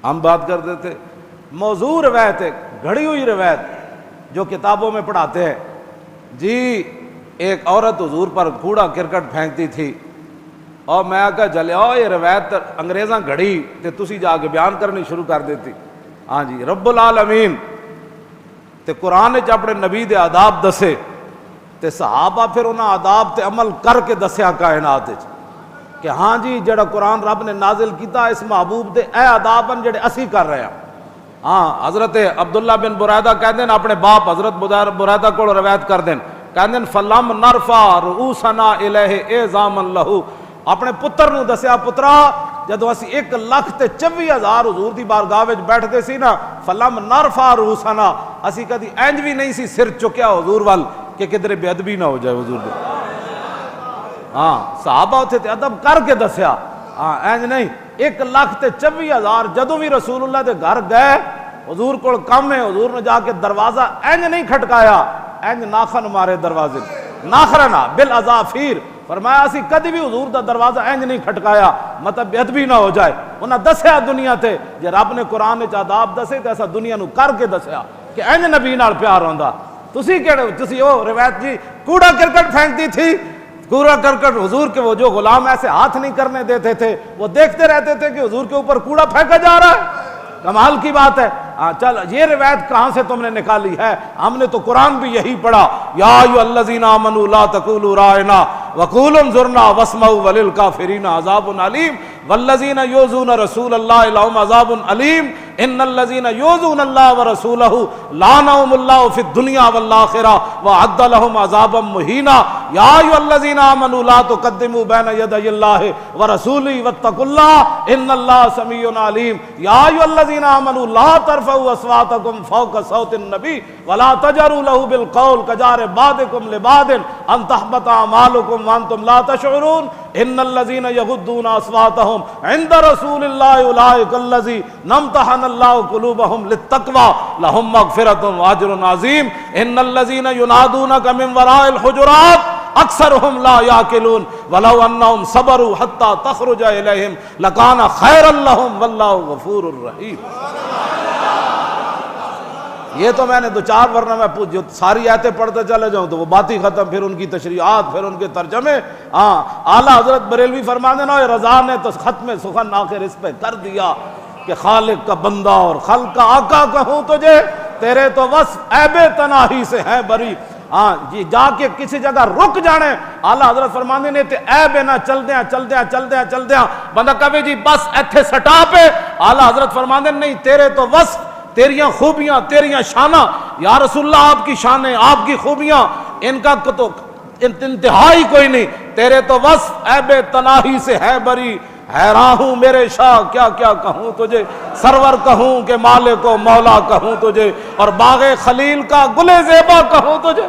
ہم بات کرتے تھے موضوع روایت ہے، گھڑی ہوئی روایت جو کتابوں میں پڑھاتے ہیں جی ایک عورت حضور پر کوڑا کرکٹ پھینکتی تھی اور میں کہا جلیاؤ یہ روایت انگریزاں گھڑی تے تسی جا کے بیان کرنی شروع کر دیتی. ہاں جی رب العالمین تے قرآن وچ اپنے نبی دے آداب دسے تے صحابہ پھر انہاں آداب تے عمل کر کے دسیا کائنات وچ کہ ہاں جی جڑا قرآن رب نے نازل کیتا اس محبوب دے اے آداب ہیں جڑے اسی کر رہے ہیں. ہاں حضرت عبداللہ بن برائدہ کہتے ہیں اپنے باپ حضرت برائدہ کو روایت کر دیں کہتے ہیں فلم نرفع رؤوسنا الیہ اعظاما لہ، اپنے پتر نو دسیا پترا جدو اسی 1,24,000 حضور دی بارگاہ وچ بیٹھتے سی نا فلم نرفع رؤوسنا، اسی کدی انج بھی نہیں سی سر چکیا حضور وال کہ کدھر بے ادبی نہ ہو جائے حضور دے. ہاں صحابہ اتھے تے ادب کر کے دسیا. ہاں انج نہیں 1,24,000 جدو بھی رسول اللہ دے گھر گئے حضور کو کم ہے حضور نے جا کے دروازہ انج نہیں کھٹکایا، انج ناخن مارے دروازے ناخرنا بالاظافیر، فرمایا اسی کدی بھی حضور دا دروازہ انج نہیں کھٹکایا مطلب بے ادبی نہ ہو جائے. انہاں دسیا دنیا تے جے رب نے قرآن وچ آداب دسے تے ایسا دنیا نو کر کے دسیا کہ انج نبی نال پیار ہوندا. تسی کہڑے تسی او روایت جی کوڑا کرکٹ پھینکتی تھی، کوڑا کرکٹ حضور کے وہ جو غلام ایسے ہاتھ نہیں کرنے دیتے تھے وہ دیکھتے رہتے تھے کہ حضور کے اوپر کوڑا پھینکا جا رہا ہے. کمال کی بات ہے. چل یہ روایت کہاں سے تم نے نکالی ہے؟ ہم نے تو قرآن بھی یہی پڑھا یا ایھا الذین آمنوا لا تقولوا راعنا وقولوا انظرنا واسمعوا وللکافرین عذاب علیم والذین یؤذون رسول اللہ لهم عذاب علیم ان الذین یؤذون اللہ ورسولہ لعنهم اللہ فی الدنیا والآخرہ واعد لهم عذابا مہینا یا ایھا الذین آمنوا لا تقدموا بین یدی اللہ ورسولہ واتقوا اللہ ان اللہ سمیع علیم یا ایھا الذین آمنوا لا ترفعوا اصواتکم فوق صوت النبی ولا تجهروا له بالقول كجهر بعضکم لبعض ان تحبط اعمالکم وانتم لا تشعرون ان الذين يغضون اصواتهم عند رسول الله اولئك الذين امتحن الله قلوبهم للتقوى لهم مغفرة واجر عظيم ان الذين ينادونك من وراء الحجرات اکثرهم لا يعقلون ولو انهم صبروا حتى تخرج اليهم لكان خيرا لهم والله غفور رحيم. یہ تو میں نے دو چار ورنہ میں جو ساری آیتیں پڑھتے چلے جاؤں تو وہ بات ہی ختم، پھر ان کی تشریحات، پھر ان کے ترجمے. ہاں اعلیٰ حضرت بریلوی فرماتے ہیں رضا نے تو ختم سخن آخر اس پہ کر دیا کہ خالق کا بندہ اور خلق کا آقا کہوں تجھے تیرے تو وصف عیب تناہی سے ہے بری. ہاں جی جا کے کسی جگہ رک جانے اعلیٰ حضرت فرمانے نے تے عیب نہ چل دیاں بندہ کہے جی بس ایتھے سٹا پہ. اعلیٰ حضرت فرمانے نہیں تیرے تو وصف تیریاں خوبیاں تیریاں شانہ یا رسول اللہ آپ کی شانیں آپ کی خوبیاں ان کا تو انتہائی کوئی نہیں. تیرے تو وصف عیب تناہی سے ہے بری. حیران ہوں میرے شاہ کیا کیا کہوں تجھے، سرور کہوں کہ مالک و مولا کہوں تجھے اور باغ خلیل کا گل زیبا کہوں تجھے.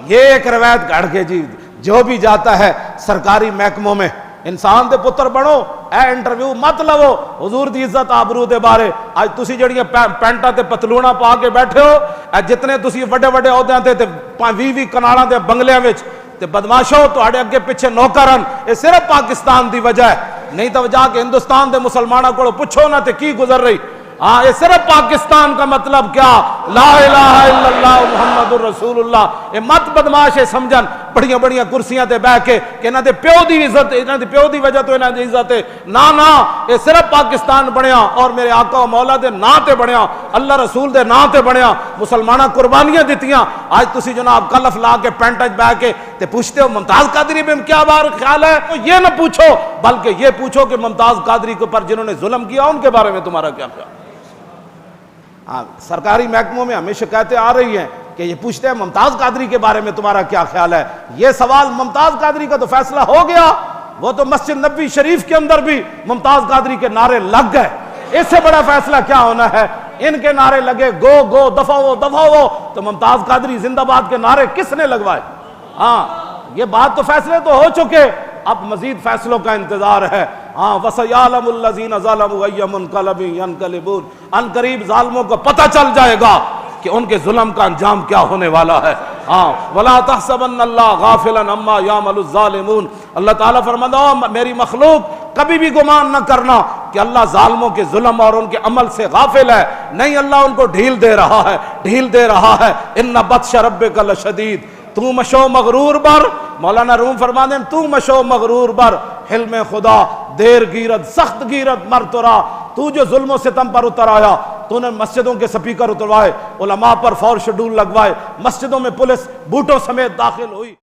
یہ ایک روایت گھڑ کے جی جو بھی جاتا ہے سرکاری محکموں میں انسان دے پتر بنو اے انٹرویو مت لو حضور دی عزت آبرو دے بارے. اج تسی جڑیاں پینٹاں تے پتلونا پا کے بیٹھے ہو اے جتنے تسی وڈے وڈے عہدیاں تے 20 کناڑاں دے بنگلیاں وچ تے بدماشو تہاڈے اگے پیچھے نوکرن، اے صرف پاکستان دی وجہ ہے. نہیں تو جا کے ہندوستان دے مسلماناں کو پوچھو نہ تے کی گزر رہی. ہاں یہ صرف پاکستان کا مطلب کیا لا الہ الا اللہ محمد الرسول اللہ. یہ مت بدماش ہے سمجھن بڑیاں بڑیاں کرسیاں تے بیٹھ کے کہ انہاں دے پیو دی عزت انہاں دے پیو دی وجہ تو انہاں دی عزت ہے. نا یہ صرف پاکستان بنیا اور میرے آقا و مولا دے نا تے بنیا، اللہ رسول دے نا تے بنیا، مسلماناں قربانیاں دتیاں. آج تسی جناب کلف لا کے پینٹ وچ بیٹھ کے تے پوچھتے ہو ممتاز قادری پہ کیا بار خیال ہے. یہ نہ پوچھو بلکہ یہ پوچھو کہ ممتاز قادری کے اوپر جنہوں نے ظلم کیا ان کے بارے میں تمہارا کیا خیال. سرکاری محکموں میں ہمیں شکایتیں آ رہی ہیں کہ یہ پوچھتے ہیں ممتاز قادری کے بارے میں تمہارا کیا خیال ہے. یہ سوال ممتاز قادری کا تو فیصلہ ہو گیا، وہ تو مسجد نبوی شریف کے اندر بھی ممتاز قادری کے نعرے لگ گئے. اس سے بڑا فیصلہ کیا ہونا ہے؟ ان کے نعرے لگے گو گو دفعو دفعو تو ممتاز قادری زندہ باد کے نعرے کس نے لگوائے؟ ہاں یہ بات تو فیصلے تو ہو چکے، اب مزید فیصلوں کا انتظار ہے. ہاں وَسَيَعْلَمُ الَّذِينَ ظَلَمُوا أَيَّ مُنْقَلَبٍ يَنْقَلِبُونَ. ان قریب ظالموں کو پتہ چل جائے گا کہ ان کے ظلم کا انجام کیا ہونے والا ہے. ہاں وَلَا تَحْسَبَنَّ اللَّهَ غَافِلًا عَمَّا يَعْمَلُ الظَّالِمُونَ. اللہ تعالیٰ فرماتا میری مخلوق کبھی بھی گمان نہ کرنا کہ اللہ ظالموں کے ظلم اور ان کے عمل سے غافل ہے، نہیں، اللہ ان کو ڈھیل دے رہا ہے، ڈھیل دے رہا ہے۔ ان بطش ربک لشدید، تو مشو مغرور بر، مولانا روم فرماتے ہیں تو مشو مغرور بر، حلم خدا دیر گیرد سخت گیرد مر ترا، تو جو ظلم و ستم پر اتر آیا، تو نے مسجدوں کے سپیکر اتروائے، علماء پر فور شیڈول لگوائے، مسجدوں میں پولیس بوٹوں سمیت داخل ہوئی۔